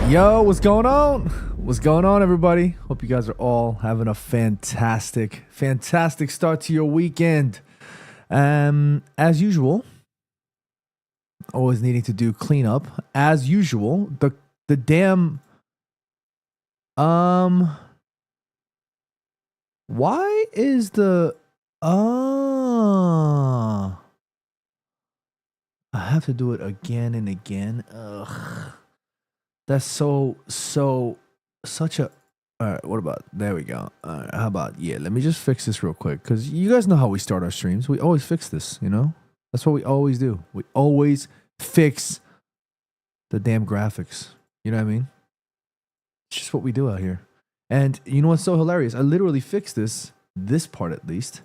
Yo, what's going on? What's going on, everybody? Hope you guys are all having a fantastic start to your weekend. As usual, always needing to do cleanup. As usual, the damn why is the I have to do it again and again. Ugh. That's such a. All right, what about, there we go. All right, how about, let me just fix this real quick. Because you guys know how we start our streams. We always fix this, you know? That's what we always do. We always fix the damn graphics. You know what I mean? It's just what we do out here. And you know what's so hilarious? I literally fixed this part at least,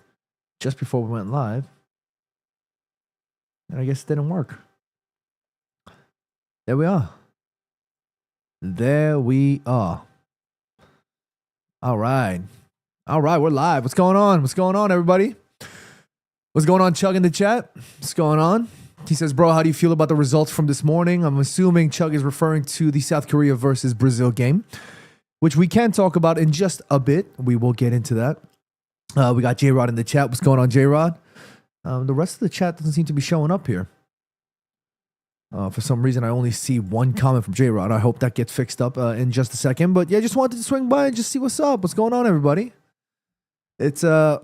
just before we went live. And I guess it didn't work. There we are. There we are. All right, we're live. What's going on? What's going on, everybody? What's going on, Chug, in the chat? What's going on? He says, bro, how do you feel about the results from this morning? I'm assuming Chug is referring to the South Korea versus Brazil game, which we can talk about in just a bit. We will get into that. We got J-Rod in the chat. What's going on, J-Rod? The rest of the chat doesn't seem to be showing up here. For some reason, I only see one comment from J-Rod. I hope that gets fixed up in just a second. But yeah, just wanted to swing by and just see what's up. What's going on, everybody? It's I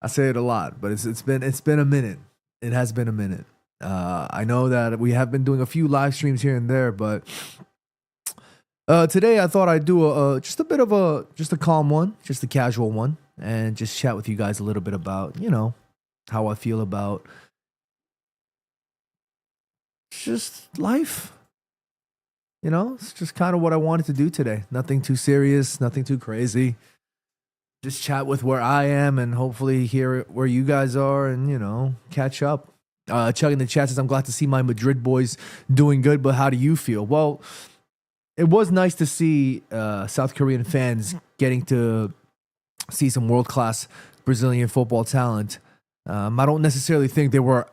say it a lot, but it's been a minute. It has been a minute. I know that we have been doing a few live streams here and there, but today I thought I'd do just a calm one, just a casual one, and just chat with you guys a little bit about, you know, how I feel about just life. You know, it's just kind of what I wanted to do today. Nothing too serious, nothing too crazy. Just chat with where I am and hopefully hear where you guys are and, you know, catch up. Chuck in the chat says, I'm glad to see my Madrid boys doing good, but how do you feel? Well, it was nice to see South Korean fans getting to see some world-class Brazilian football talent. I don't necessarily think they were,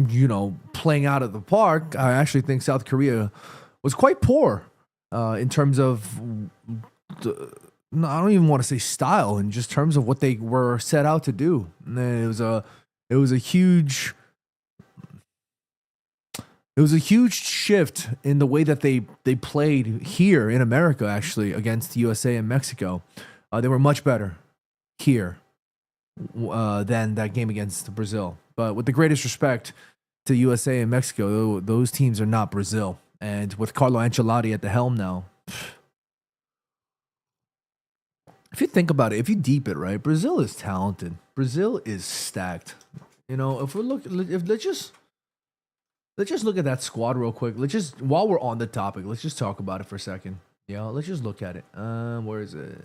you know, playing out of the park. I actually think South Korea was quite poor in terms of, I don't even want to say style, in just terms of what they were set out to do. It was a huge shift in the way that they played here in America, actually, against USA and Mexico. They were much better here than that game against Brazil. But with the greatest respect to USA and Mexico, those teams are not Brazil. And with Carlo Ancelotti at the helm now, if you think about it, if you deep it, right, Brazil is talented. Brazil is stacked. You know, let's just look at that squad real quick. While we're on the topic, let's just talk about it for a second. Yeah, let's just look at it. Where is it?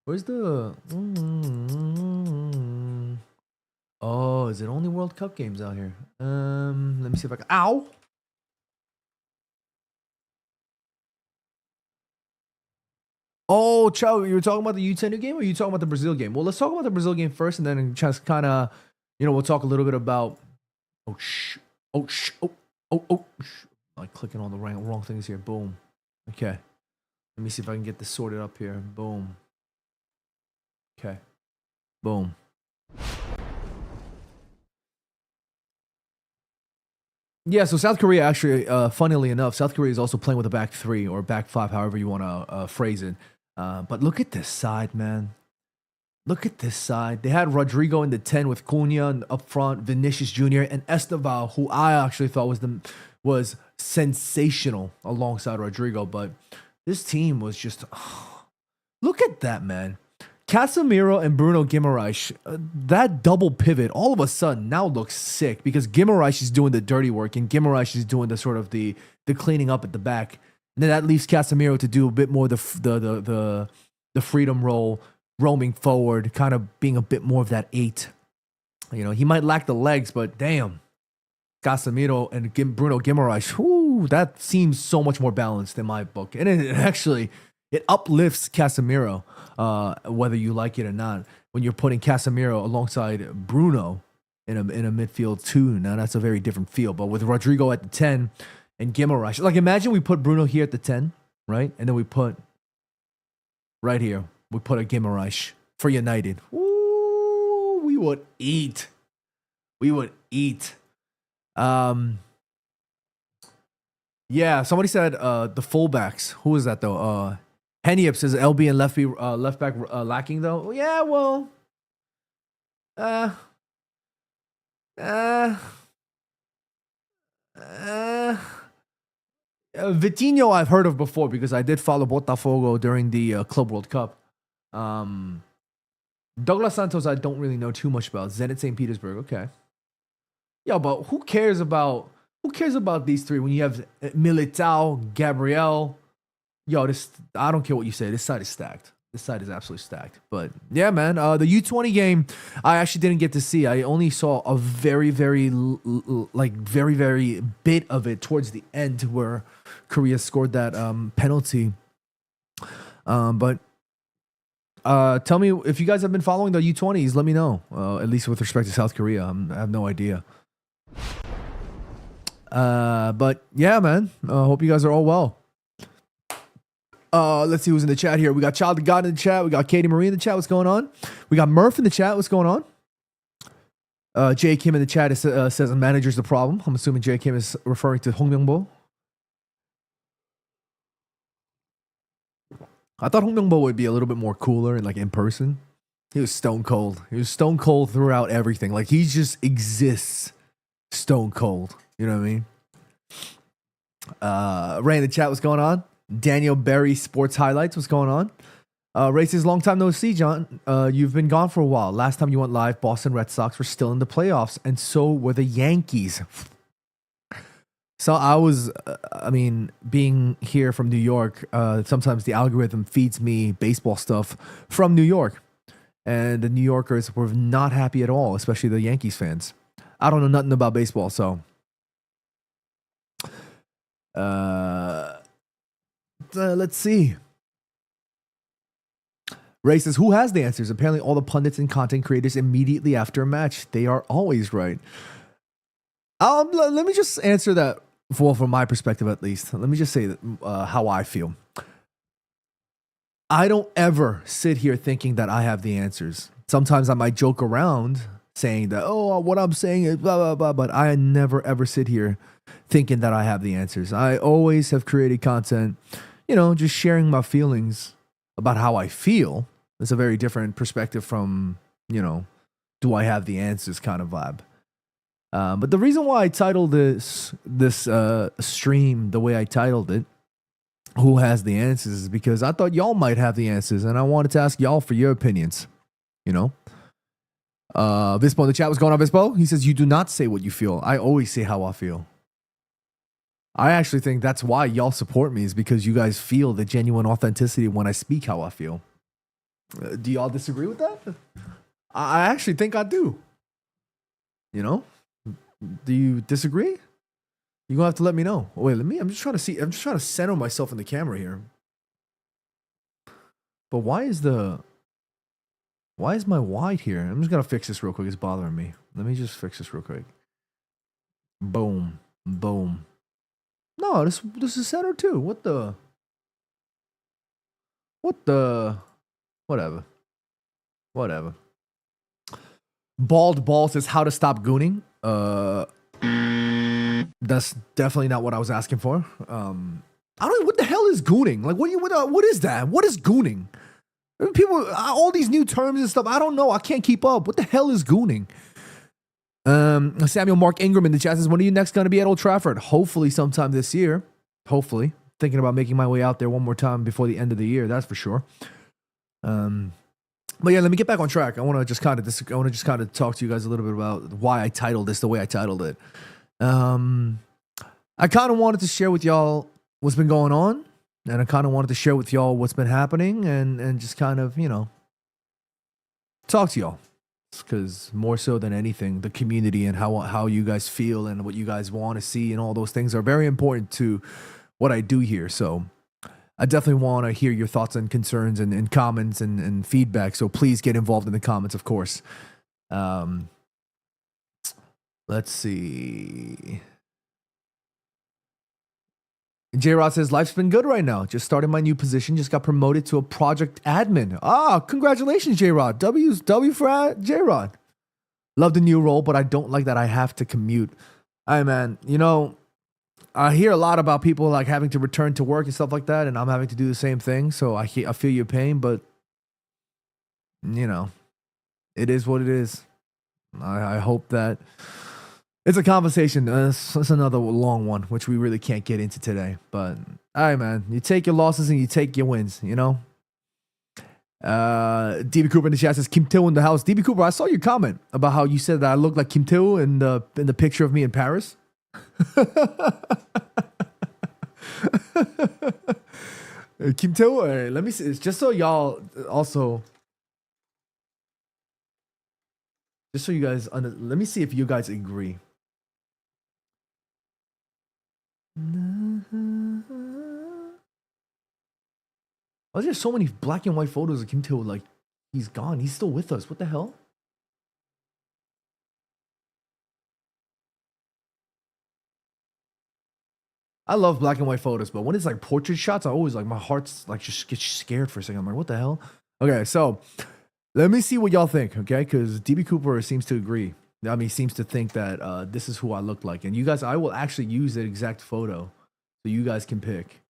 Where's the? Oh, is it only World Cup games out here? Let me see if I can. Ow! Oh, Chow, you were talking about the U10 game, or you talking about the Brazil game? Well, let's talk about the Brazil game first, and then just kind of, you know, we'll talk a little bit about. Like clicking on the wrong things here. Boom. Okay. Let me see if I can get this sorted up here. Boom. Okay. Boom. Yeah, so South Korea actually, funnily enough, South Korea is also playing with a back three or back five, however you want to phrase it. But look at this side, man. Look at this side. They had Rodrigo in the 10 with Cunha up front, Vinicius Jr., and Esteval, who I actually thought was sensational alongside Rodrigo. But this team was just... look at that, man. Casemiro and Bruno Guimaraes, that double pivot all of a sudden now looks sick because Guimaraes is doing the dirty work and Guimaraes is doing the sort of the cleaning up at the back. And then that leaves Casemiro to do a bit more the freedom role, roaming forward, kind of being a bit more of that 8. You know, he might lack the legs, but damn, Casemiro and Bruno Guimaraes, whoo, that seems so much more balanced in my book. And it actually, It uplifts Casemiro, whether you like it or not. When you're putting Casemiro alongside Bruno in a midfield two, now that's a very different feel. But with Rodrigo at the 10 and Guimaraes, like imagine we put Bruno here at the 10, right? And then we put right here, we put a Guimaraes for United. Ooh, we would eat. We would eat. Yeah, somebody said the fullbacks. Who is that though? Henny says LB and left back lacking though. Yeah, well, Vitinho I've heard of before because I did follow Botafogo during the Club World Cup. Douglas Santos I don't really know too much about. Zenit St. Petersburg, okay. Yeah, but who cares about these three when you have Militao, Gabriel? Yo, I don't care what you say. This side is stacked. This side is absolutely stacked. But yeah, man, the U20 game I actually didn't get to see. I only saw a very bit of it towards the end where Korea scored that penalty. But tell me if you guys have been following the U20s. Let me know. At least with respect to South Korea, I have no idea. But yeah, man. Hope you guys are all well. Let's see who's in the chat here. We got Child of God in the chat. We got Katie Marie in the chat. What's going on? We got Murph in the chat. What's going on? Jay Kim in the chat says manager's the problem. I'm assuming Jay Kim is referring to Hong Myung-bo. I thought Hong Myung-bo would be a little bit more cooler and like in person. He was stone cold. He was stone cold throughout everything. Like he just exists stone cold. You know what I mean? Ray in the chat. What's going on? Daniel Berry Sports Highlights. What's going on? Ray says, long time no see, John. You've been gone for a while. Last time you went live, Boston Red Sox were still in the playoffs, and so were the Yankees. So I was, being here from New York, sometimes the algorithm feeds me baseball stuff from New York. And the New Yorkers were not happy at all, especially the Yankees fans. I don't know nothing about baseball, so... let's see. Ray says, who has the answers? Apparently all the pundits and content creators immediately after a match. They are always right. Let me just answer that, well, from my perspective at least. Let me just say how I feel. I don't ever sit here thinking that I have the answers. Sometimes I might joke around saying that, oh, what I'm saying is blah, blah, blah, but I never ever sit here thinking that I have the answers. I always have created content, just sharing my feelings about how I feel. It's a very different perspective from, do I have the answers kind of vibe. But the reason why I titled this stream the way I titled it, Who Has the Answers, is because I thought y'all might have the answers, and I wanted to ask y'all for your opinions, Vispo in the chat. What's going on, Vispo? He says, you do not say what you feel. I always say how I feel. I actually think that's why y'all support me, is because you guys feel the genuine authenticity when I speak how I feel. Do y'all disagree with that? I actually think I do. Do you disagree? You're gonna have to let me know. Wait, I'm just trying to see. I'm just trying to center myself in the camera here. But why is my white here? I'm just gonna fix this real quick. It's bothering me. Let me just fix this real quick. Boom. Boom. No, this is center too. What the? Whatever. Bald Ball says how to stop gooning. That's definitely not what I was asking for. I don't know what the hell is gooning. Like, what is that? What is gooning? People, all these new terms and stuff. I don't know. I can't keep up. What the hell is gooning? Samuel Mark Ingram in the chat says, when are you next going to be at Old Trafford? Hopefully sometime this year. Hopefully. Thinking about making my way out there one more time before the end of the year. That's for sure. But yeah, let me get back on track. I want to just kind of talk to you guys a little bit about why I titled this the way I titled it. I kind of wanted to share with y'all what's been going on, and I kind of wanted to share with y'all what's been happening, and just kind of, talk to y'all. Because more so than anything, the community and how you guys feel and what you guys want to see and all those things are very important to what I do here. So I definitely want to hear your thoughts and concerns and comments and feedback. So please get involved in the comments, of course. Let's see. J Rod says, life's been good right now. Just started my new position. Just got promoted to a project admin. Ah, congratulations, J Rod. W for J Rod. Love the new role, but I don't like that I have to commute. Hey, man, you know, I hear a lot about people like having to return to work and stuff like that, and I'm having to do the same thing. So I feel your pain, but you know, it is what it is. I hope that it's a conversation. It's another long one, which we really can't get into today. But all right, man, you take your losses and you take your wins. You know. DB Cooper in the chat says Kim Till in the house. DB Cooper, I saw your comment about how you said that I look like Kim Till in the picture of me in Paris. Kim Till, let me see. It's just so y'all also, just so you guys let me see if you guys agree. Oh, there's so many black and white photos of Kim Till. Like, he's gone. He's still with us. What the hell? I love black and white photos, but when it's like portrait shots, I always like my heart's like just gets scared for a second. I'm like, what the hell? Okay, so let me see what y'all think, okay? Because DB Cooper seems to agree. I mean, seems to think that this is who I look like. And you guys, I will actually use that exact photo so you guys can pick.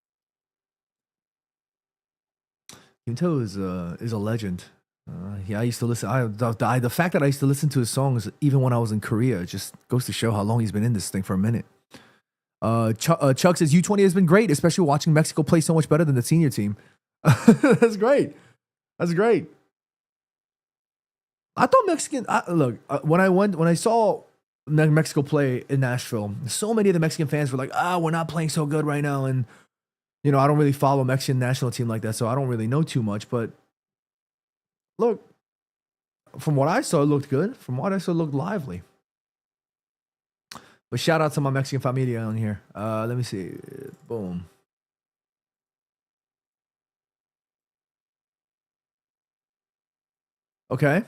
Kim Till is a legend. Yeah, I used to listen. The fact that I used to listen to his songs even when I was in Korea just goes to show how long he's been in this thing for a minute. Chuck says U20 has been great, especially watching Mexico play so much better than the senior team. That's great. That's great. I thought Mexican. Look, when I saw Mexico play in Nashville, so many of the Mexican fans were like, we're not playing so good right now," and you know, I don't really follow Mexican national team like that, so I don't really know too much. But look, from what I saw, it looked good. From what I saw, it looked lively. But shout out to my Mexican familia on here. Let me see. Boom. Okay.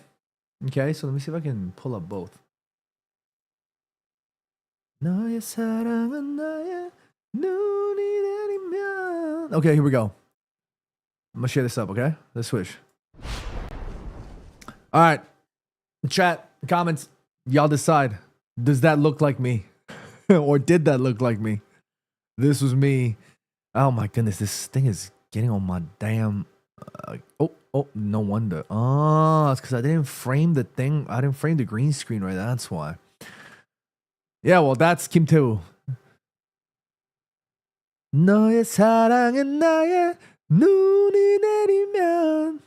Okay, so let me see if I can pull up both. Okay, here we go. I'm gonna share this up, okay? Let's switch. All right. Chat, comments, y'all decide. Does that look like me? Or did that look like me? This was me. Oh my goodness, this thing is getting on my damn... Oh, no wonder. Oh, it's because I didn't frame the thing. I didn't frame the green screen right. That's why. Yeah, well, that's Kim Till. 너의 사랑은 나의 눈이 내리면.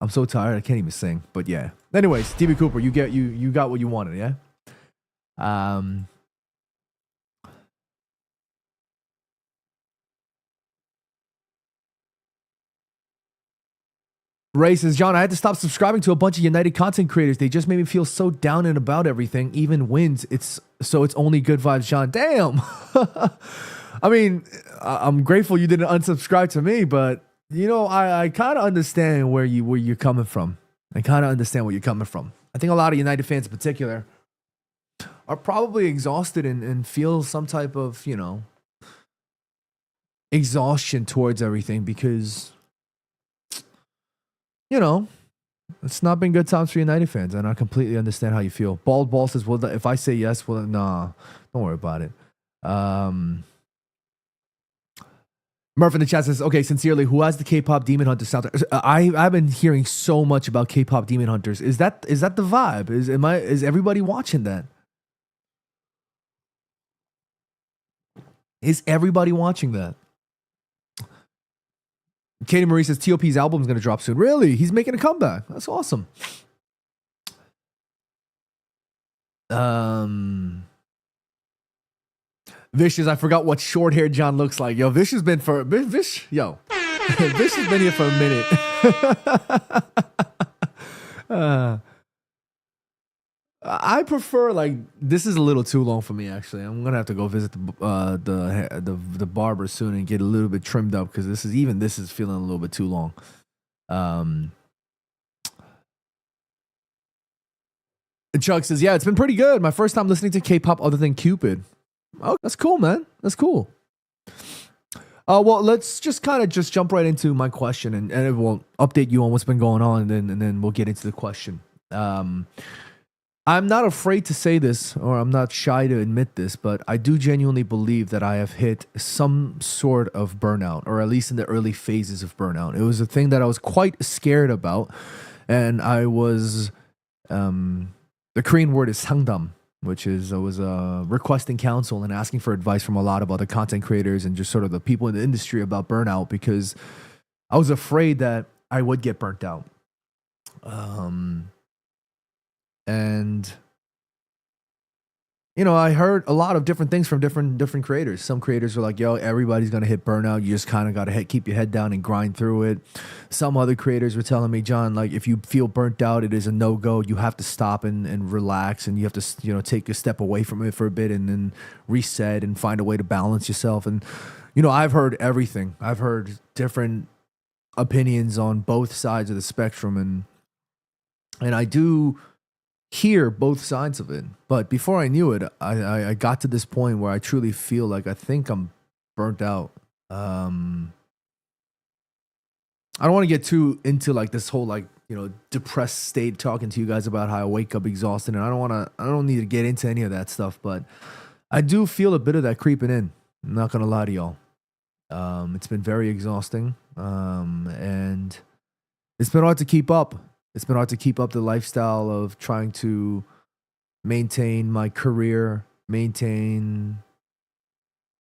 I'm so tired. I can't even sing. But yeah. Anyways, DB Cooper, you got what you wanted, yeah? Ray says, John, I had to stop subscribing to a bunch of United content creators. They just made me feel so down and about everything, even wins. It's only good vibes, John. Damn. I mean, I'm grateful you didn't unsubscribe to me, but you know, I kind of understand where you're coming from. I kind of understand where you're coming from. I think a lot of United fans in particular are probably exhausted and feel some type of, you know, exhaustion towards everything because, you know, it's not been good times for United fans, and I completely understand how you feel. Bald Ball says, well, if I say yes, well, nah, don't worry about it. Murph in the chat says, okay, sincerely, who has the K-pop Demon Hunter soundtrack? I've been hearing so much about K-pop Demon Hunters. Is that the vibe? Is everybody watching that? Is everybody watching that? Katie Marie says T.O.P.'s album is going to drop soon. Really? He's making a comeback. That's awesome. Vish says, I forgot what short-haired John looks like. Yo, Vish has been Vish has been here for a minute. I prefer like this is a little too long for me. Actually, I'm gonna have to go visit the barber soon and get a little bit trimmed up because this is feeling a little bit too long. Um, and Chuck says, "Yeah, it's been pretty good. My first time listening to K-pop other than Cupid. Oh, that's cool, man. That's cool. Well, let's just kind of just jump right into my question, and it will update you on what's been going on, and then we'll get into the question. Um, I'm not afraid to say this, or I'm not shy to admit this, but I do genuinely believe that I have hit some sort of burnout, or at least in the early phases of burnout. It was a thing that I was quite scared about, and I was, the Korean word is 상담, which is I was requesting counsel and asking for advice from a lot of other content creators and just sort of the people in the industry about burnout because I was afraid that I would get burnt out. Um, and I heard a lot of different things from different creators. Some creators were like, "Yo, everybody's gonna hit burnout. You just kind of gotta keep your head down and grind through it." Some other creators were telling me, "John, like if you feel burnt out, it is a no go. You have to stop and relax, and you have to take a step away from it for a bit, and then reset and find a way to balance yourself." And I've heard everything. I've heard different opinions on both sides of the spectrum, and I do hear both sides of it. But before I knew it, I got to this point where I truly feel like I think I'm burnt out. I don't want to get too into like this whole like depressed state talking to you guys about how I wake up exhausted, and I don't need to get into any of that stuff. But I do feel a bit of that creeping in. I'm not gonna lie to y'all. It's been very exhausting, and it's been hard to keep up. It's been hard to keep up the lifestyle of trying to maintain my career, maintain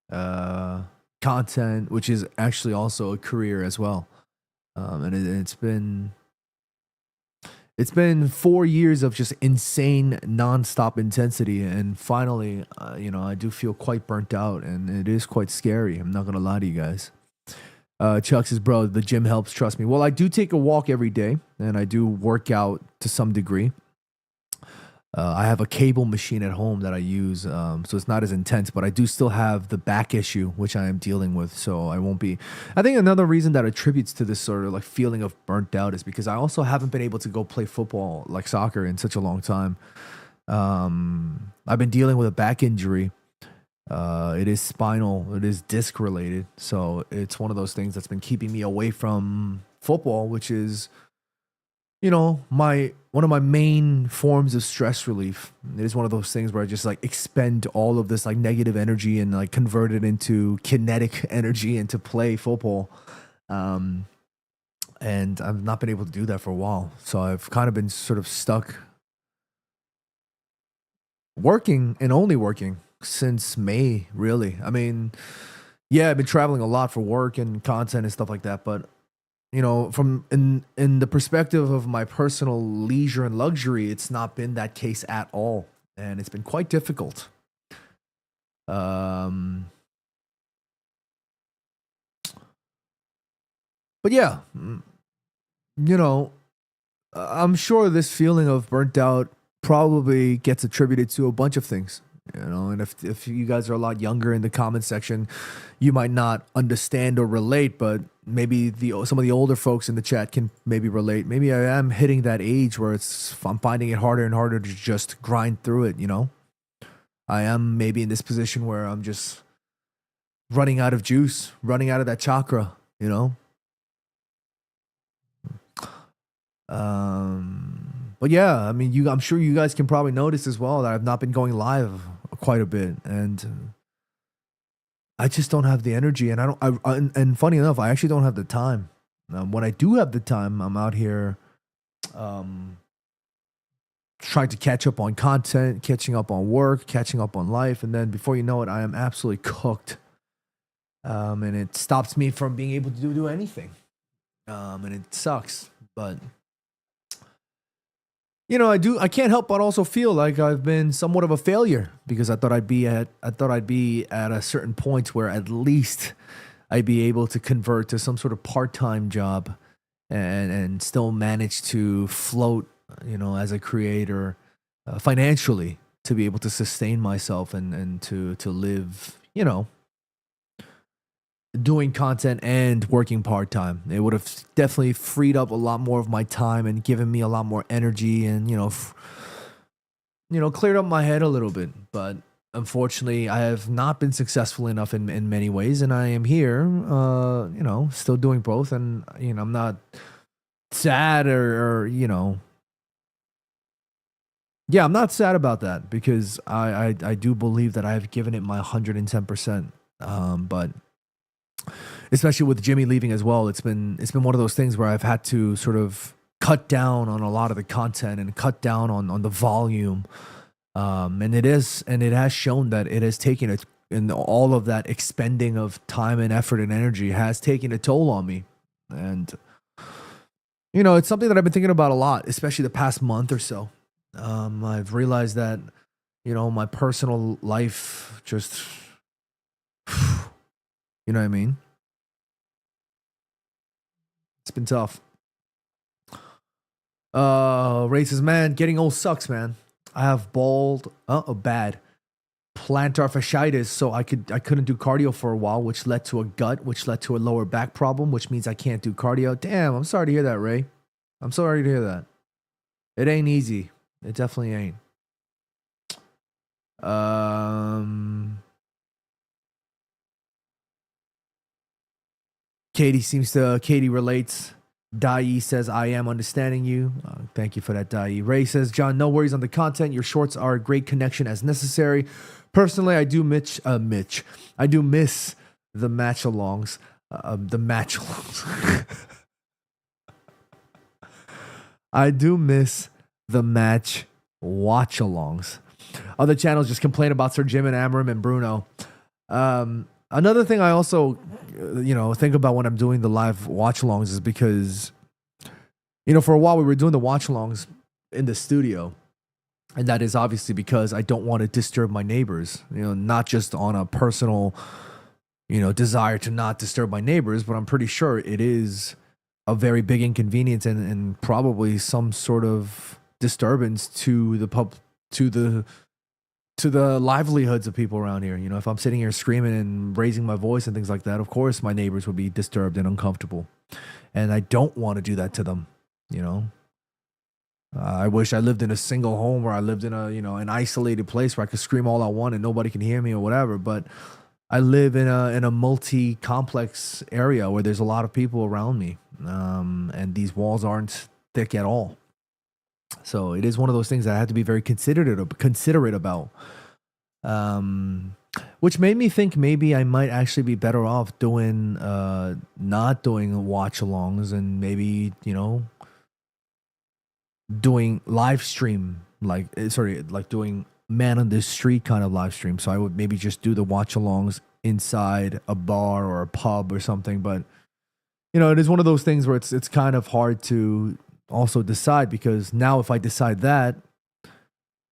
content, which is actually also a career as well. And it's been 4 years of just insane nonstop intensity, and finally, I do feel quite burnt out, and it is quite scary. I'm not gonna lie to you guys. Chuck says, "Bro, the gym helps. Trust me." Well, I do take a walk every day, and I do work out to some degree. I have a cable machine at home that I use, so it's not as intense. But I do still have the back issue, which I am dealing with. So I won't be. I think another reason that attributes to this sort of like feeling of burnt out is because I also haven't been able to go play football, like soccer, in such a long time. I've been dealing with a back injury. It is spinal, it is disc related. So it's one of those things that's been keeping me away from football, which is, my one of my main forms of stress relief. It is one of those things where I just like expend all of this like negative energy and like convert it into kinetic energy and to play football. Um, and I've not been able to do that for a while. So I've kind of been sort of stuck working and only working since May, really. I mean, yeah, I've been traveling a lot for work and content and stuff like that, but from in the perspective of my personal leisure and luxury, it's not been that case at all, and it's been quite difficult. Um, but yeah, you know, I'm sure this feeling of burnt out probably gets attributed to a bunch of things. And if you guys are a lot younger in the comment section, you might not understand or relate, but maybe some of the older folks in the chat can maybe relate. Maybe I am hitting that age where I'm finding it harder and harder to just grind through it. I am maybe in this position where I'm just running out of juice, running out of that chakra. But yeah, I mean, I'm sure you guys can probably notice as well that I've not been going live quite a bit, and I just don't have the energy, and and funny enough, I actually don't have the time. When I do have the time, I'm out here, trying to catch up on content, catching up on work, catching up on life, and then before you know it, I am absolutely cooked, and it stops me from being able to do anything, and it sucks, but. I can't help but also feel like I've been somewhat of a failure because I thought I'd be at a certain point where at least I'd be able to convert to some sort of part-time job and still manage to float, as a creator financially to be able to sustain myself and to live, doing content and working part time. It would have definitely freed up a lot more of my time and given me a lot more energy and cleared up my head a little bit. But unfortunately, I have not been successful enough in many ways, and I am here, still doing both. And I'm not sad or yeah, I'm not sad about that because I do believe that I've given it my 110%. But especially with Jimmy leaving as well, it's been one of those things where I've had to sort of cut down on a lot of the content and cut down on the volume. And it has shown that it has taken it, and all of that expending of time and effort and energy has taken a toll on me. And it's something that I've been thinking about a lot, especially the past month or so. I've realized that my personal life just you know what I mean? It's been tough. Ray says, man, getting old sucks, man. I have bad plantar fasciitis, so I couldn't do cardio for a while, which led to a gut, which led to a lower back problem, which means I can't do cardio. Damn, I'm sorry to hear that, Ray. I'm sorry to hear that. It ain't easy. It definitely ain't. Katie relates. Dai says, I am understanding you. Thank you for that, Dai. Ray says, John, no worries on the content. Your shorts are a great connection as necessary. Personally, I do I do miss the match-alongs. I do miss the match watch-alongs. Other channels just complain about Sir Jim and Amarim and Bruno. Another thing I also, think about when I'm doing the live watch-alongs is because, for a while we were doing the watch-alongs in the studio. And that is obviously because I don't want to disturb my neighbors, not just on a personal, desire to not disturb my neighbors, but I'm pretty sure it is a very big inconvenience and probably some sort of disturbance to the livelihoods of people around here. If I'm sitting here screaming and raising my voice and things like that, of course my neighbors would be disturbed and uncomfortable. And I don't want to do that to them, I wish I lived in a single home, or I lived in an isolated place where I could scream all I want and nobody can hear me or whatever. But I live in a multi-complex area where there's a lot of people around me, and these walls aren't thick at all. So it is one of those things that I have to be very considerate about. Which made me think maybe I might actually be better off not doing watch-alongs and maybe doing live stream, like doing man on the street kind of live stream. So I would maybe just do the watch-alongs inside a bar or a pub or something. But it is one of those things where it's kind of hard to also decide, because now if I decide that,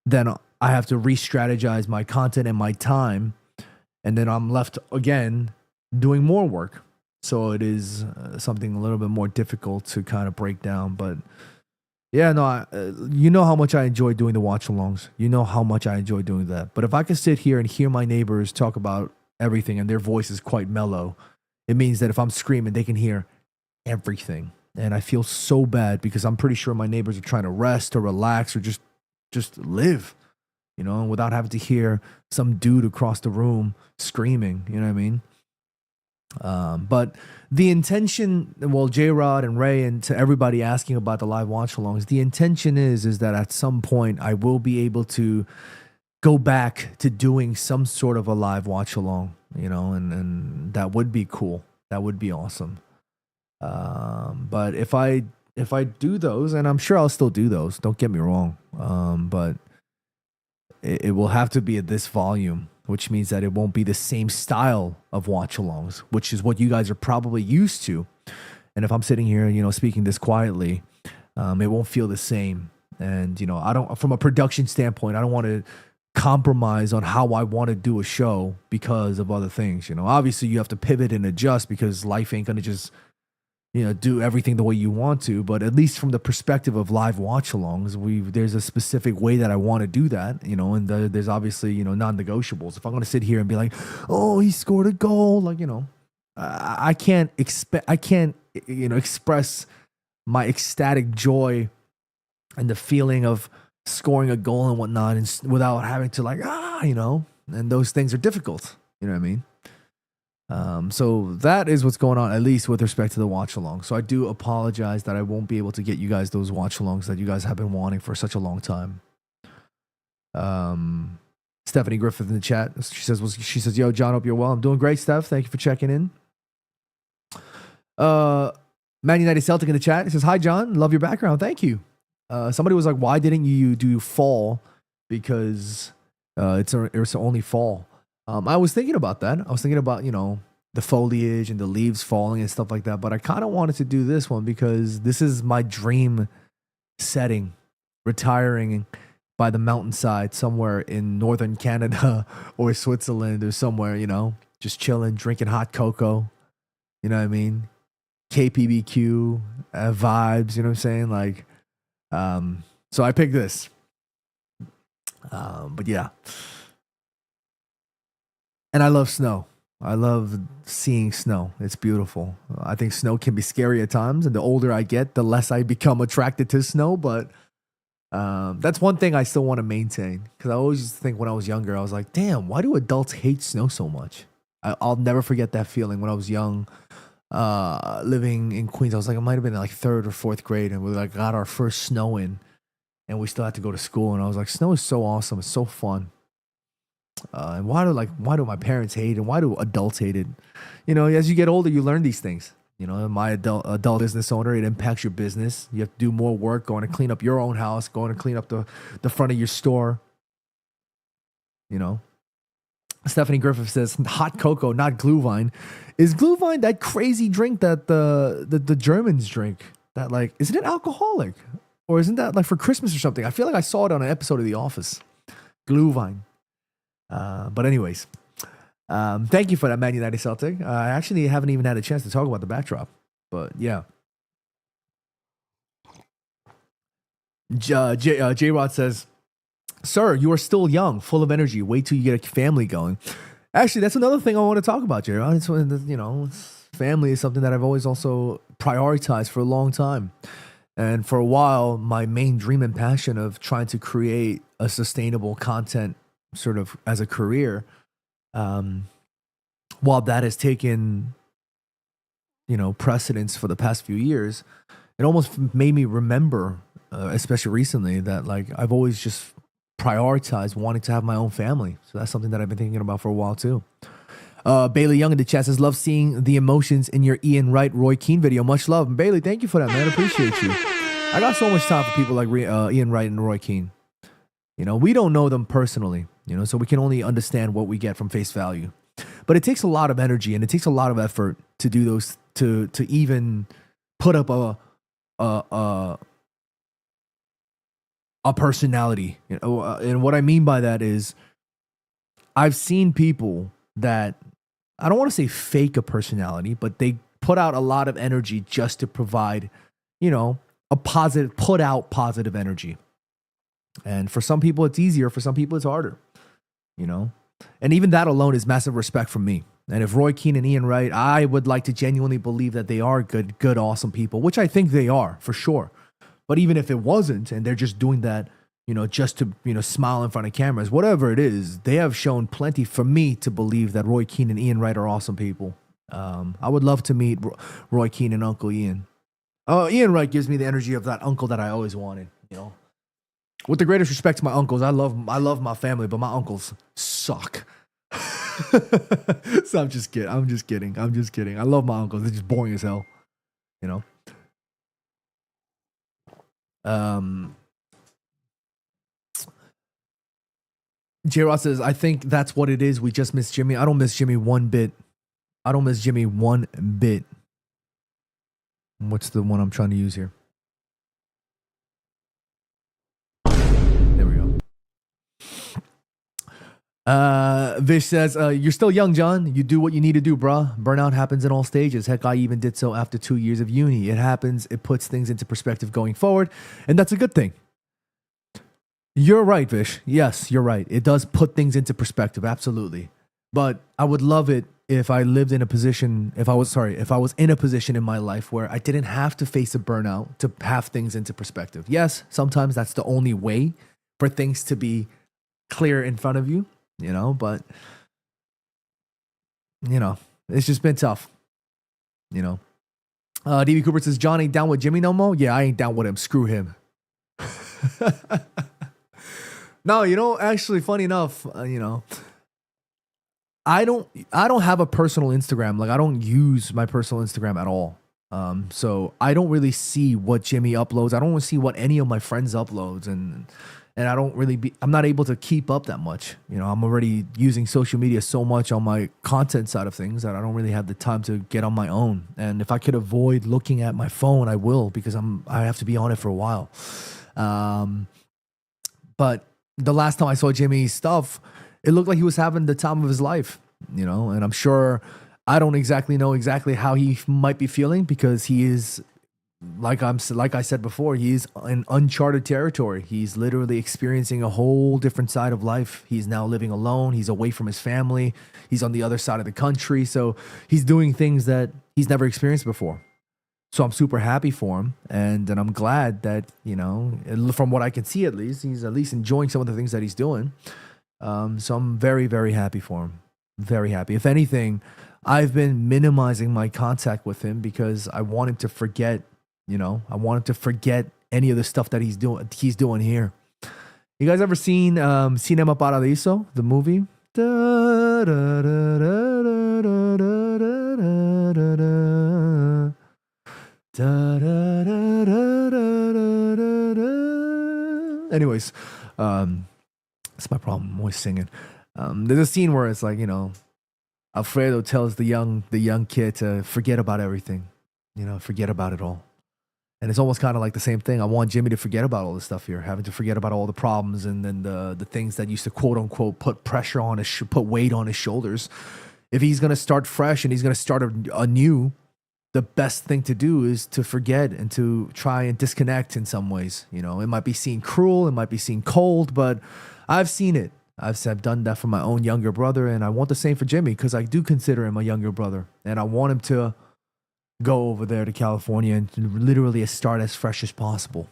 then I have to re-strategize my content and my time, and then I'm left again doing more work. So it is something a little bit more difficult to kind of break down. But yeah, no, you know how much I enjoy doing the watch-alongs. You know how much I enjoy doing that. But if I can sit here and hear my neighbors talk about everything and their voice is quite mellow, it means that if I'm screaming, they can hear everything. And I feel so bad because I'm pretty sure my neighbors are trying to rest or relax or just live, without having to hear some dude across the room screaming, you know what I mean? But the intention, well, J-Rod and Ray and to everybody asking about the live watch-alongs, the intention is that at some point I will be able to go back to doing some sort of a live watch-along, and that would be cool. That would be awesome. But if I do those, and I'm sure I'll still do those, don't get me wrong, but it will have to be at this volume, which means that it won't be the same style of watch-alongs, which is what you guys are probably used to. And if I'm sitting here, speaking this quietly, it won't feel the same. And, I don't, from a production standpoint, I don't want to compromise on how I want to do a show because of other things. Obviously you have to pivot and adjust because life ain't going to just do everything the way you want to, but at least from the perspective of live watch-alongs, there's a specific way that I want to do that, and there's obviously non-negotiables. If I'm going to sit here and be like, oh, he scored a goal, like I can't express my ecstatic joy and the feeling of scoring a goal and whatnot, and without having to and those things are difficult. You know what I mean? So that is what's going on, at least with respect to the watch along. So I do apologize that I won't be able to get you guys those watch alongs that you guys have been wanting for such a long time. Stephanie Griffith in the chat. She says, yo, John, hope you're well. I'm doing great, Steph. Thank you for checking in. Man United Celtic in the chat. He says, hi, John. Love your background. Thank you. Somebody was like, why didn't you do fall? Because it's only fall. I was thinking about that. I was thinking about, the foliage and the leaves falling and stuff like that. But I kind of wanted to do this one because this is my dream setting, retiring by the mountainside somewhere in northern Canada or Switzerland or somewhere, just chilling, drinking hot cocoa. You know what I mean? KPBQ vibes, you know what I'm saying? Like, so I picked this. But yeah. And I love snow. I love seeing snow. It's beautiful. I think snow can be scary at times, and the older I get, the less I become attracted to snow. But that's one thing I still want to maintain, because I always used to think when I was younger, I was like, damn, why do adults hate snow so much? I'll never forget that feeling when I was young, living in Queens. I was like, I might have been in like 3rd or 4th grade, and we like got our first snow in, and we still had to go to school. And I was like, snow is so awesome. It's so fun. And why do my parents hate it? And why do adults hate it? As you get older, you learn these things. My adult business owner, it impacts your business. You have to do more work, going to clean up your own house, going to clean up the front of your store. Stephanie Griffith says, hot cocoa, not Glühwein. Is Glühwein that crazy drink that the Germans drink? That isn't it alcoholic? Or isn't that like for Christmas or something? I feel like I saw it on an episode of The Office. Glühwein. But anyways, thank you for that, Man United Celtic. I actually haven't even had a chance to talk about the backdrop, but yeah. J-Rod says, sir, you are still young, full of energy. Wait till you get a family going. Actually, that's another thing I want to talk about, J-Rod. It's family is something that I've always also prioritized for a long time. And for a while, my main dream and passion of trying to create a sustainable content sort of as a career, while that has taken, precedence for the past few years, it almost made me remember, especially recently, that I've always just prioritized wanting to have my own family. So that's something that I've been thinking about for a while too. Bailey Young in the chat says, love seeing the emotions in your Ian Wright, Roy Keane video. Much love. And Bailey, thank you for that, man. Appreciate you. I got so much time for people like Ian Wright and Roy Keane. We don't know them personally, so we can only understand what we get from face value. But it takes a lot of energy and it takes a lot of effort to do those, to even put up a personality. And what I mean by that is I've seen people that, I don't want to say fake a personality, but they put out a lot of energy just to provide, put out positive energy. And for some people it's easier, for some people it's harder, and even that alone is massive respect from me. And if Roy Keane and Ian Wright, I would like to genuinely believe that they are good, awesome people, which I think they are for sure. But even if it wasn't, and they're just doing that, just to, smile in front of cameras, whatever it is, they have shown plenty for me to believe that Roy Keane and Ian Wright are awesome people. I would love to meet Roy Keane and Uncle Ian. Ian Wright gives me the energy of that uncle that I always wanted, With the greatest respect to my uncles, I love my family, but my uncles suck. So I'm just kidding. I love my uncles. They're just boring as hell, J-Rod says, I think that's what it is. We just miss Jimmy. I don't miss Jimmy one bit. What's the one I'm trying to use here? There we go. Vish says, you're still young, John. You do what you need to do, bruh. Burnout happens in all stages. Heck, I even did so after 2 years of uni. It happens. It puts things into perspective going forward. And that's a good thing. You're right, Vish. Yes, you're right. It does put things into perspective. Absolutely. But I would love it if I lived in a position, if I was in a position in my life where I didn't have to face a burnout to have things into perspective. Yes, sometimes that's the only way for things to be clear in front of you, but it's just been tough, DB Cooper says, John ain't down with Jimmy no more. Yeah, I ain't down with him. Screw him. No, actually, funny enough, I don't have a personal Instagram. Like, I don't use my personal Instagram at all. So I don't really see what Jimmy uploads. I don't see what any of my friends uploads, and I'm not able to keep up that much. I'm already using social media so much on my content side of things that I don't really have the time to get on my own. And if I could avoid looking at my phone, I will, because I have to be on it for a while. But the last time I saw Jimmy's stuff, it looked like he was having the time of his life, and I'm sure I don't exactly know how he might be feeling, because he is, like I said before, he's in uncharted territory. He's literally experiencing a whole different side of life. He's now living alone. He's away from his family. He's on the other side of the country. So he's doing things that he's never experienced before. So I'm super happy for him. And I'm glad that, from what I can see, at least, he's at least enjoying some of the things that he's doing. So I'm very, very happy for him. Very happy. If anything, I've been minimizing my contact with him because I want him to forget, I want him to forget any of the stuff that he's doing here. You guys ever seen Cinema Paradiso, the movie? Anyways, that's my problem. I'm always singing. There's a scene where it's like, Alfredo tells the young kid to forget about everything, forget about it all. And it's almost kind of like the same thing. I want Jimmy to forget about all this stuff here, having to forget about all the problems and then the things that used to quote unquote put pressure on put weight on his shoulders. If he's gonna start fresh and he's gonna start anew, the best thing to do is to forget and to try and disconnect in some ways. It might be seen cruel, it might be seen cold, but I've seen it. I've done that for my own younger brother, and I want the same for Jimmy, because I do consider him a younger brother, and I want him to go over there to California and literally start as fresh as possible.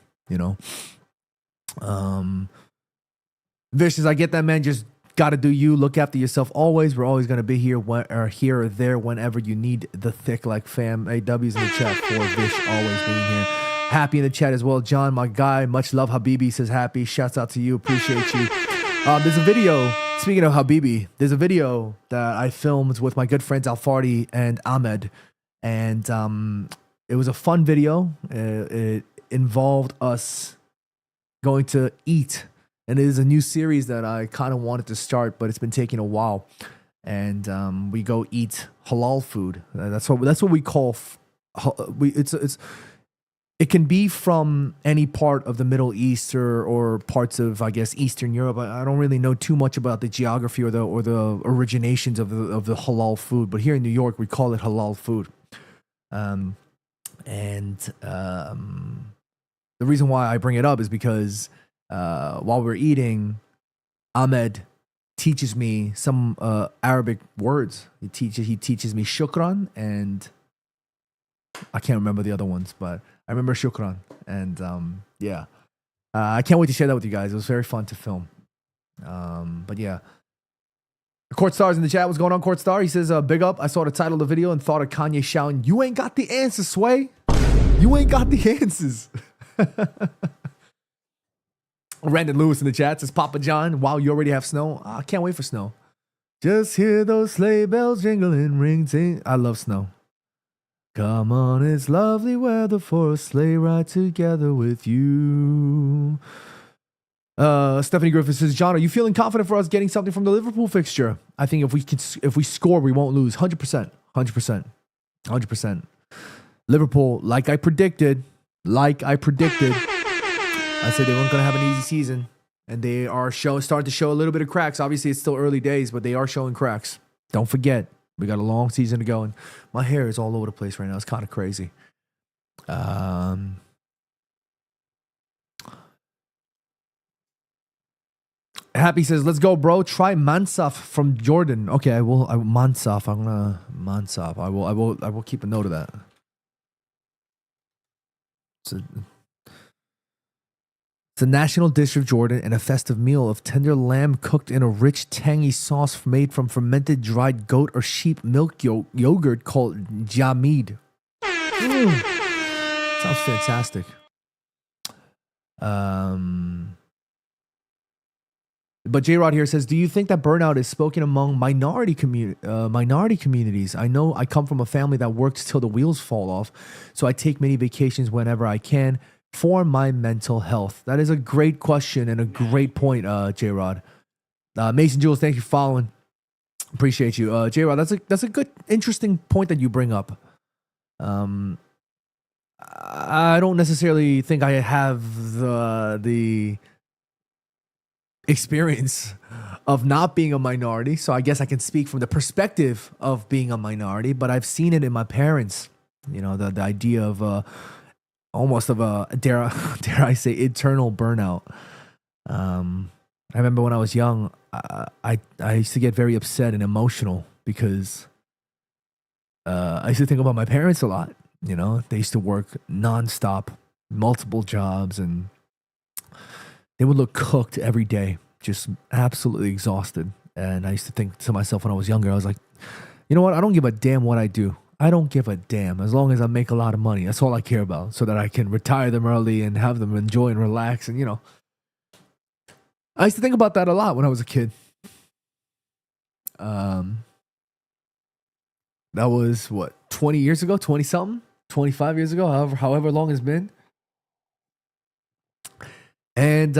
Vicious, I get that, man. Just gotta do you. Look after yourself always. We're always gonna be here here or there whenever you need the thick like fam. AW's in the chat for Vish always being here. Happy in the chat as well. John, my guy, much love. Habibi says happy. Shouts out to you. Appreciate you. There's a video, speaking of Habibi, there's a video that I filmed with my good friends Alfardi and Ahmed. And it was a fun video. It involved us going to eat. And it is a new series that I kind of wanted to start, but it's been taking a while. And we go eat halal food. That's what we call. It can be from any part of the Middle East or parts of, I guess, Eastern Europe. I don't really know too much about the geography or the originations of the halal food. But here in New York, we call it halal food. The reason why I bring it up is because while we're eating, Ahmed teaches me some Arabic words. He teaches me shukran, and I can't remember the other ones, but I remember shukran. And I can't wait to share that with you guys. It was very fun to film. But yeah. Court Stars in the chat. What's going on, Court Star? He says, big up. I saw the title of the video and thought of Kanye shouting, "You ain't got the answers, Sway. You ain't got the answers." Brandon Lewis in the chat says, Papa John, wow, you already have snow? I can't wait for snow. Just hear those sleigh bells jingling, ring, ting. I love snow. Come on, it's lovely weather for a sleigh ride together with you. Stephanie Griffith says, John, are you feeling confident for us getting something from the Liverpool fixture? I think if we score, we won't lose. 100%. 100%. Liverpool, like I predicted, I said they weren't going to have an easy season. and they are starting to show a little bit of cracks. Obviously, it's still early days, but they are showing cracks. Don't forget, we got a long season to go, and my hair is all over the place right now. It's kind of crazy. Happy says, "Let's go, bro. Try Mansaf from Jordan." Okay, I will. Mansaf. I'm gonna Mansaf. I will keep a note of that. It's a national dish of Jordan and a festive meal of tender lamb cooked in a rich, tangy sauce made from fermented dried goat or sheep milk yogurt called jamid. Sounds fantastic. But J-Rod here says, do you think that burnout is spoken among minority communities? I know I come from a family that works till the wheels fall off, so I take many vacations whenever I can for my mental health. That is a great question and a great point, J-Rod. Mason Jules, thank you for following. Appreciate you. J-Rod, that's a good, interesting point that you bring up. I don't necessarily think I have the experience of not being a minority, so I guess I can speak from the perspective of being a minority, but I've seen it in my parents. You know, the idea of almost of a dare I say eternal burnout. I remember when I was young, I used to get very upset and emotional because I used to think about my parents a lot. You know, they used to work nonstop, multiple jobs, and they would look cooked every day, just absolutely exhausted. And I used to think to myself when I was younger, I was like, you know what? I don't give a damn what I do. I don't give a damn as long as I make a lot of money. That's all I care about, so that I can retire them early and have them enjoy and relax. And, you know, I used to think about that a lot when I was a kid. That was what, 20 years ago, 20 something, 25 years ago, however long it's been. And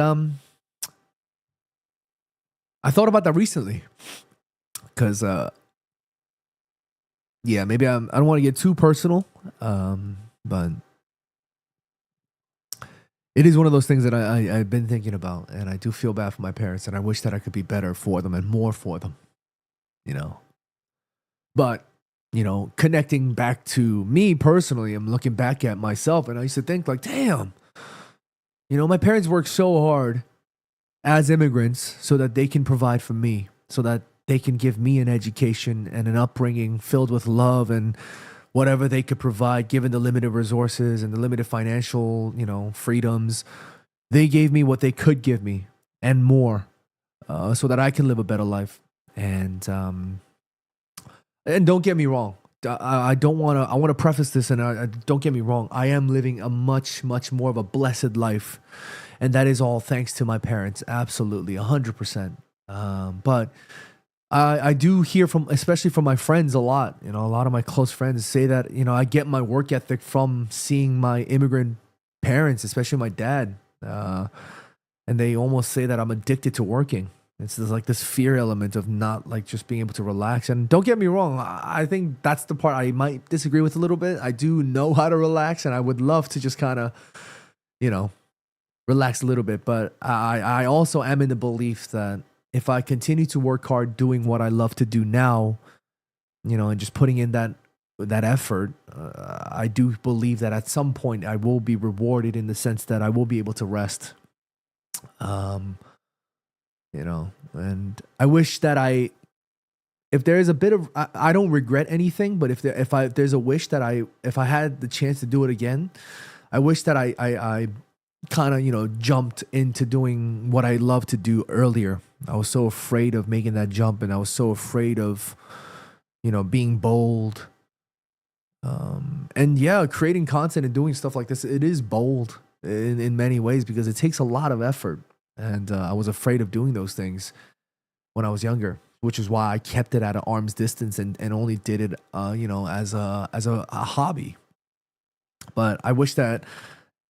I thought about that recently because, yeah, maybe I don't want to get too personal, but it is one of those things that I've been thinking about, and I do feel bad for my parents, and I wish that I could be better for them and more for them, you know. But, you know, connecting back to me personally, I'm looking back at myself, and I used to think like, damn, you know, my parents worked so hard as immigrants so that they can provide for me, so that they can give me an education and an upbringing filled with love and whatever they could provide, given the limited resources and the limited financial, you know, freedoms. They gave me what they could give me and more, so that I can live a better life. And don't get me wrong. I want to preface this, and don't get me wrong. I am living a much, much more of a blessed life, and that is all thanks to my parents. Absolutely, 100%. But I do hear from, especially from my friends, a lot. You know, a lot of my close friends say that, you know, I get my work ethic from seeing my immigrant parents, especially my dad, and they almost say that I'm addicted to working. It's just like this fear element of not like just being able to relax. And don't get me wrong, I think that's the part I might disagree with a little bit. I do know how to relax, and I would love to just kind of, you know, relax a little bit. But I also am in the belief that if I continue to work hard doing what I love to do now, you know, and just putting in that effort, I do believe that at some point I will be rewarded in the sense that I will be able to rest. You know, and I wish that if there is a bit of, I don't regret anything, but if there's a wish that if I had the chance to do it again, I wish that I kind of, you know, jumped into doing what I love to do earlier. I was so afraid of making that jump, and I was so afraid of, you know, being bold. And yeah, creating content and doing stuff like this, it is bold in many ways because it takes a lot of effort. And I was afraid of doing those things when I was younger, which is why I kept it at an arm's distance and only did it, you know, as a hobby. But I wish that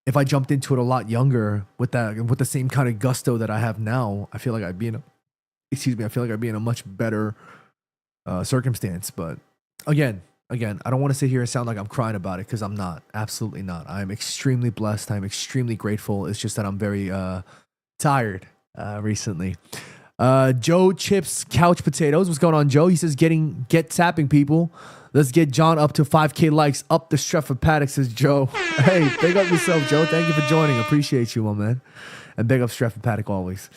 if I jumped into it a lot younger with the same kind of gusto that I have now, I feel like I'd be in a much better circumstance. But again, I don't want to sit here and sound like I'm crying about it, because I'm not. Absolutely not. I'm extremely blessed. I'm extremely grateful. It's just that I'm very tired recently. Joe Chips Couch Potatoes. What's going on, Joe? He says, get tapping, people. Let's get John up to 5K likes. Up the Stretford Paddock, says Joe. Hey, big up yourself, Joe. Thank you for joining. Appreciate you, my man. And big up Stretford Paddock always.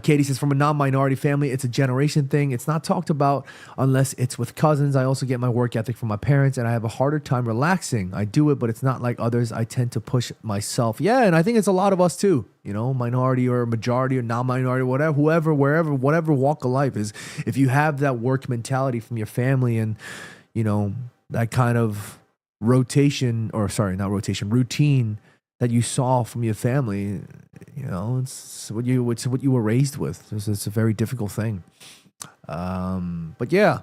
Katie says, from a non-minority family, it's a generation thing. It's not talked about unless it's with cousins. I also get my work ethic from my parents, and I have a harder time relaxing. I do it, but it's not like others. I tend to push myself. Yeah, and I think it's a lot of us too. You know, minority or majority or non-minority, whatever, whoever, wherever, whatever walk of life is. If you have that work mentality from your family and, you know, that kind of routine that you saw from your family, you know, it's what you were raised with. It's a very difficult thing. But yeah,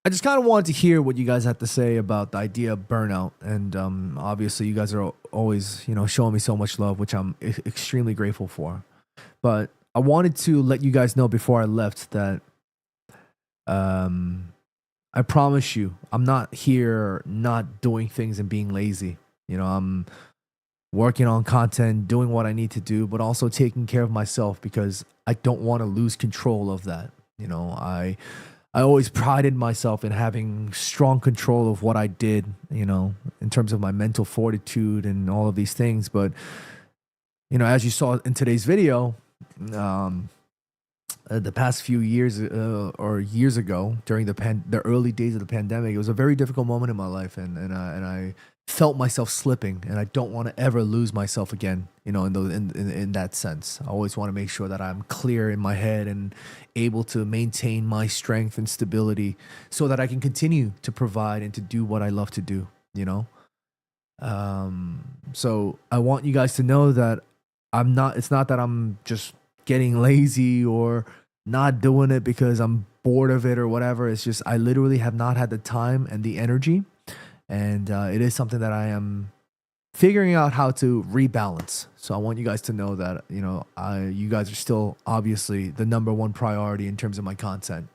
I just kind of wanted to hear what you guys had to say about the idea of burnout. And obviously, you guys are always, you know, showing me so much love, which I'm extremely grateful for. But I wanted to let you guys know before I left that I promise you, I'm not here not doing things and being lazy. You know, I'm working on content, doing what I need to do, but also taking care of myself because I don't want to lose control of that. You know, I always prided myself in having strong control of what I did, you know, in terms of my mental fortitude and all of these things. But, you know, as you saw in today's video, the past few years or years ago during the early days of the pandemic, it was a very difficult moment in my life, and I felt myself slipping, and I don't want to ever lose myself again, you know, in that sense. I always want to make sure that I'm clear in my head and able to maintain my strength and stability so that I can continue to provide and to do what I love to do, you know. So I want you guys to know that it's not that I'm just getting lazy or not doing it because I'm bored of it or whatever. It's just I literally have not had the time and the energy, and it is something that I am figuring out how to rebalance. So I want you guys to know that, you know, you guys are still obviously the number one priority in terms of my content.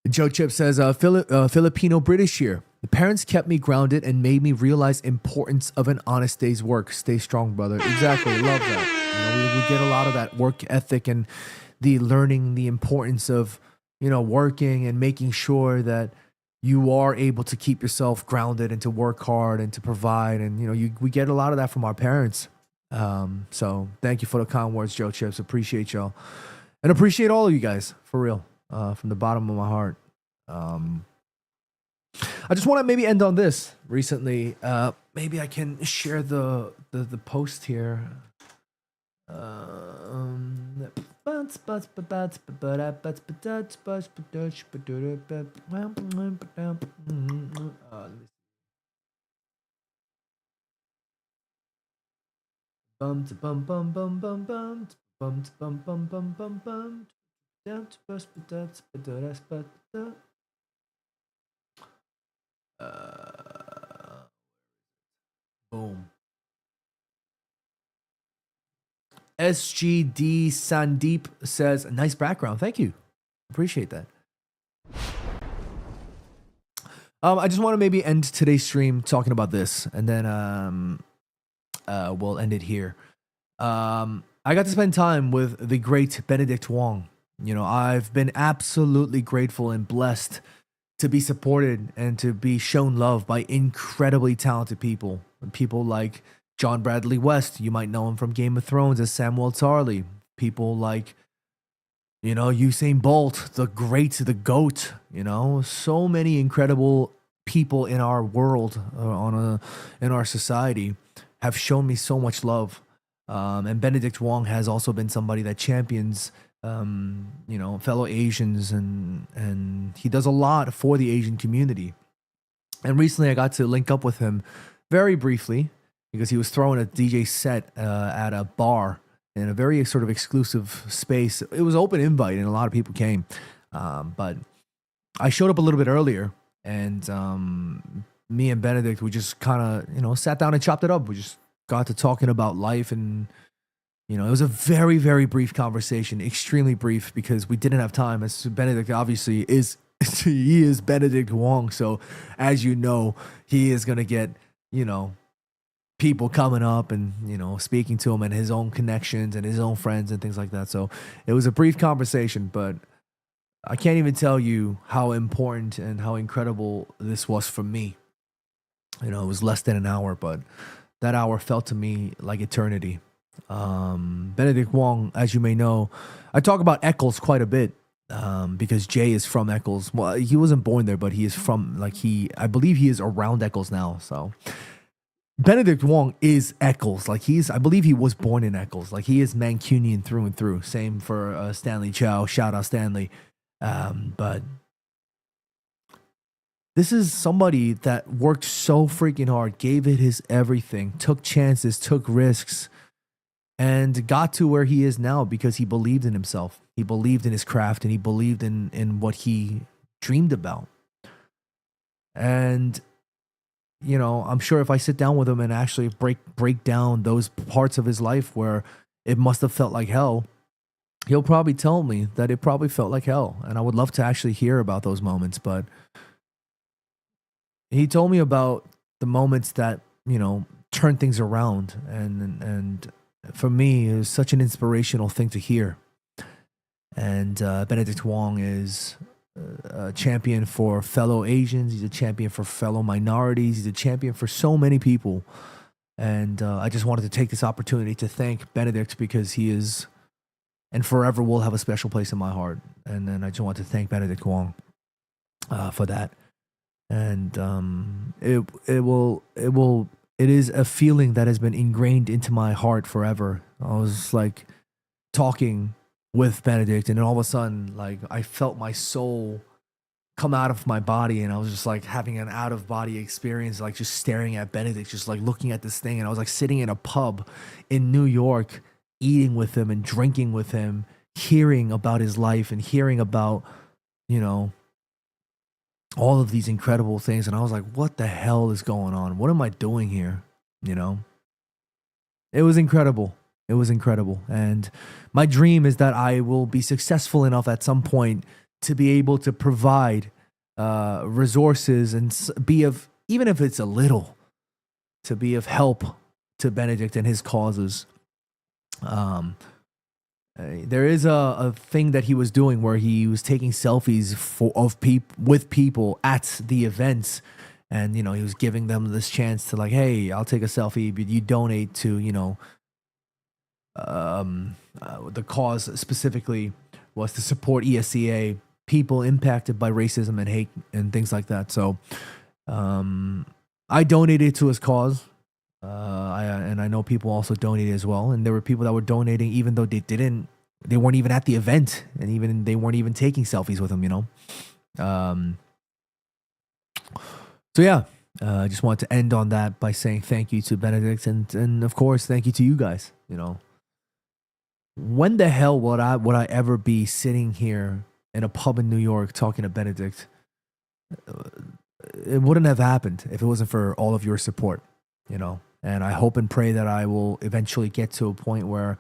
Joe Chip says, Filipino British here. The parents kept me grounded and made me realize importance of an honest day's work. Stay strong, brother. Exactly. Love that. You know, we get a lot of that work ethic and the learning the importance of, you know, working and making sure that you are able to keep yourself grounded and to work hard and to provide. And, you know, we get a lot of that from our parents. So thank you for the kind words, Joe Chips. Appreciate y'all. And appreciate all of you guys, for real, from the bottom of my heart. I just want to maybe end on this. Recently, maybe I can share the post here. Boom. SGD Sandeep says, nice background. Thank you. Appreciate that. I just want to maybe end today's stream talking about this, and then we'll end it here. I got to spend time with the great Benedict Wong. You know, I've been absolutely grateful and blessed to be supported and to be shown love by incredibly talented people. People like John Bradley West, you might know him from Game of Thrones as Samuel Tarly. People like, you know, Usain Bolt, the great, the GOAT, you know, so many incredible people in our world, in our society, have shown me so much love. And Benedict Wong has also been somebody that champions, you know, fellow Asians, and he does a lot for the Asian community. And recently I got to link up with him very briefly because he was throwing a DJ set at a bar in a very sort of exclusive space. It was open invite and a lot of people came. But I showed up a little bit earlier, and me and Benedict, we just kind of, you know, sat down and chopped it up. We just got to talking about life, and, you know, it was a very, very brief conversation, extremely brief, because we didn't have time. As Benedict obviously is he is Benedict Wong. So as you know, he is gonna get, you know, people coming up and, you know, speaking to him and his own connections and his own friends and things like that. So it was a brief conversation, but I can't even tell you how important and how incredible this was for me. You know, it was less than an hour, but that hour felt to me like eternity. Benedict Wong, as you may know, I talk about Eccles quite a bit, because Jay is from Eccles. Well, he wasn't born there, but he is from, like, I believe he is around Eccles now. So Benedict Wong is Eccles. Like, I believe he was born in Eccles. Like, he is Mancunian through and through. Same for Stanley Chow. Shout out Stanley. But this is somebody that worked so freaking hard, gave it his everything, took chances, took risks, and got to where he is now because he believed in himself. He believed in his craft, and he believed in what he dreamed about. And, you know, I'm sure if I sit down with him and actually break down those parts of his life where it must have felt like hell, he'll probably tell me that it probably felt like hell. And I would love to actually hear about those moments. But he told me about the moments that, you know, turned things around. And for me, it was such an inspirational thing to hear. And Benedict Wong is a champion for fellow Asians. He's a champion for fellow minorities. He's a champion for so many people. And I just wanted to take this opportunity to thank Benedict, because he is, and forever will have a special place in my heart. And then I just want to thank Benedict Wong for that. And it is a feeling that has been ingrained into my heart forever. I was like talking with Benedict, and then all of a sudden, like, I felt my soul come out of my body, and I was just like having an out of body experience, like just staring at Benedict, just like looking at this thing. And I was like sitting in a pub in New York, eating with him and drinking with him, hearing about his life and hearing about, you know, all of these incredible things. And I was like, what the hell is going on? What am I doing here? You know, it was incredible. It was incredible. And my dream is that I will be successful enough at some point to be able to provide resources and be of, even if it's a little, to be of help to Benedict and his causes. There is a thing that he was doing where he was taking selfies with people at the events, and, you know, he was giving them this chance to, like, hey, I'll take a selfie, but you donate to, you know, the cause specifically was to support ESCA, people impacted by racism and hate and things like that. So I donated to his cause. And I know people also donated as well. And there were people that were donating even though they weren't even at the event, and even they weren't even taking selfies with him, you know? So yeah, I just wanted to end on that by saying thank you to Benedict, and of course, thank you to you guys, you know? When the hell would I ever be sitting here in a pub in New York talking to Benedict? It wouldn't have happened if it wasn't for all of your support, you know? And I hope and pray that I will eventually get to a point where,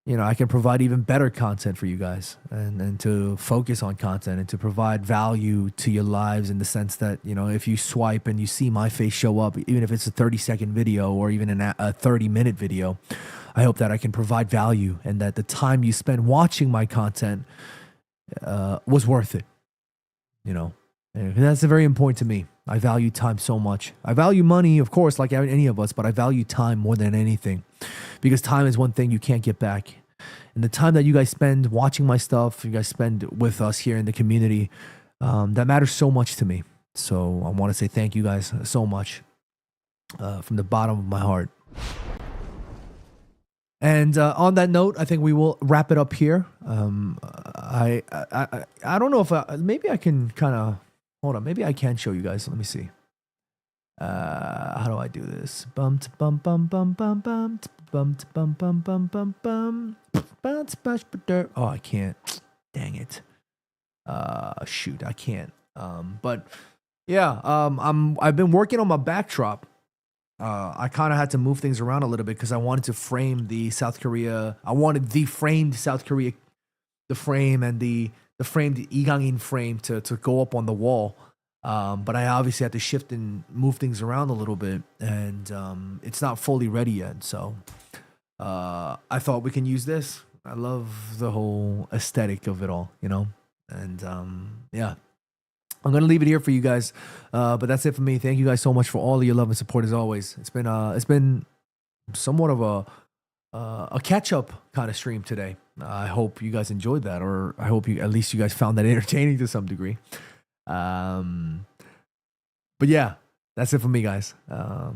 you know, I can provide even better content for you guys, and to focus on content and to provide value to your lives, in the sense that, you know, if you swipe and you see my face show up, even if it's a 30-second video or even a 30-minute video, I hope that I can provide value, and that the time you spend watching my content was worth it, you know? And that's very important to me. I value time so much. I value money, of course, like any of us, but I value time more than anything, because time is one thing you can't get back. And the time that you guys spend watching my stuff, you guys spend with us here in the community, that matters so much to me. So I want to say thank you guys so much from the bottom of my heart. And on that note, I think we will wrap it up here. I don't know if maybe I can kind of, hold on, maybe I can show you guys. Let me see. How do I do this? Bum bum bum bum bum bum bum bum bum bum bum bum. Oh, I can't. Dang it. Shoot, I can't. But yeah, I've been working on my backdrop. I kind of had to move things around a little bit because I wanted to frame the South Korea. I wanted the framed South Korea, the frame and the the Igangin frame to go up on the wall. But I obviously had to shift and move things around a little bit, and it's not fully ready yet. So I thought we can use this. I love the whole aesthetic of it all, you know? And yeah, I'm going to leave it here for you guys. But that's it for me. Thank you guys so much for all of your love and support as always. It's been somewhat of a catch-up kind of stream today. I hope you guys enjoyed that, or I hope at least you guys found that entertaining to some degree. But yeah, that's it for me, guys.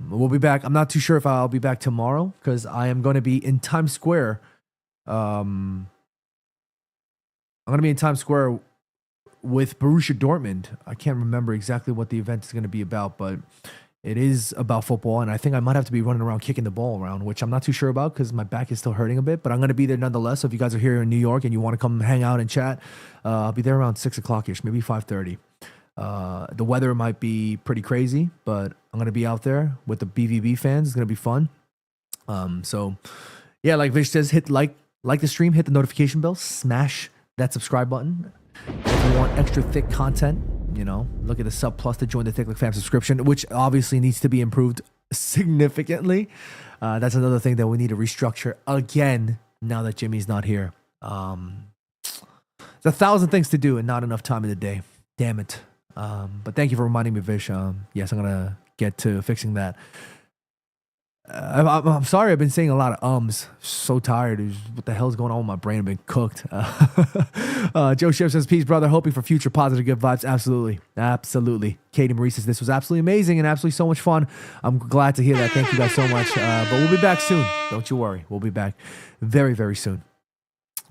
We'll be back. I'm not too sure if I'll be back tomorrow because I am going to be in Times Square. I'm going to be in Times Square with Borussia Dortmund. I can't remember exactly what the event is going to be about, but it is about football, and I think I might have to be running around kicking the ball around, which I'm not too sure about because my back is still hurting a bit, but I'm going to be there nonetheless. So if you guys are here in New York and you want to come hang out and chat, I'll be there around 6 o'clock-ish, maybe 5:30. The weather might be pretty crazy, but I'm going to be out there with the BVB fans. It's going to be fun. So yeah, like Vish says, hit like the stream, hit the notification bell, smash that subscribe button. If you want extra thick content, you know, look at the sub plus to join the Thick Like Fam subscription, which obviously needs to be improved significantly. That's another thing that we need to restructure again now that Jimmy's not here. There's 1,000 things to do and not enough time in the day. Damn it. But thank you for reminding me, Vish. Yes, I'm going to get to fixing that. I'm sorry I've been saying a lot of ums. So tired. What the hell's going on with my brain? I've been cooked. Joe Shiv says, peace, brother. Hoping for future positive, good vibes. Absolutely. Absolutely. Katie Marie says, this was absolutely amazing and absolutely so much fun. I'm glad to hear that. Thank you guys so much. But we'll be back soon. Don't you worry. We'll be back very, very soon.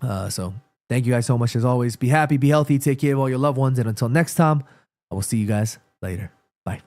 So thank you guys so much as always. Be happy, be healthy, take care of all your loved ones. And until next time, I will see you guys later. Bye.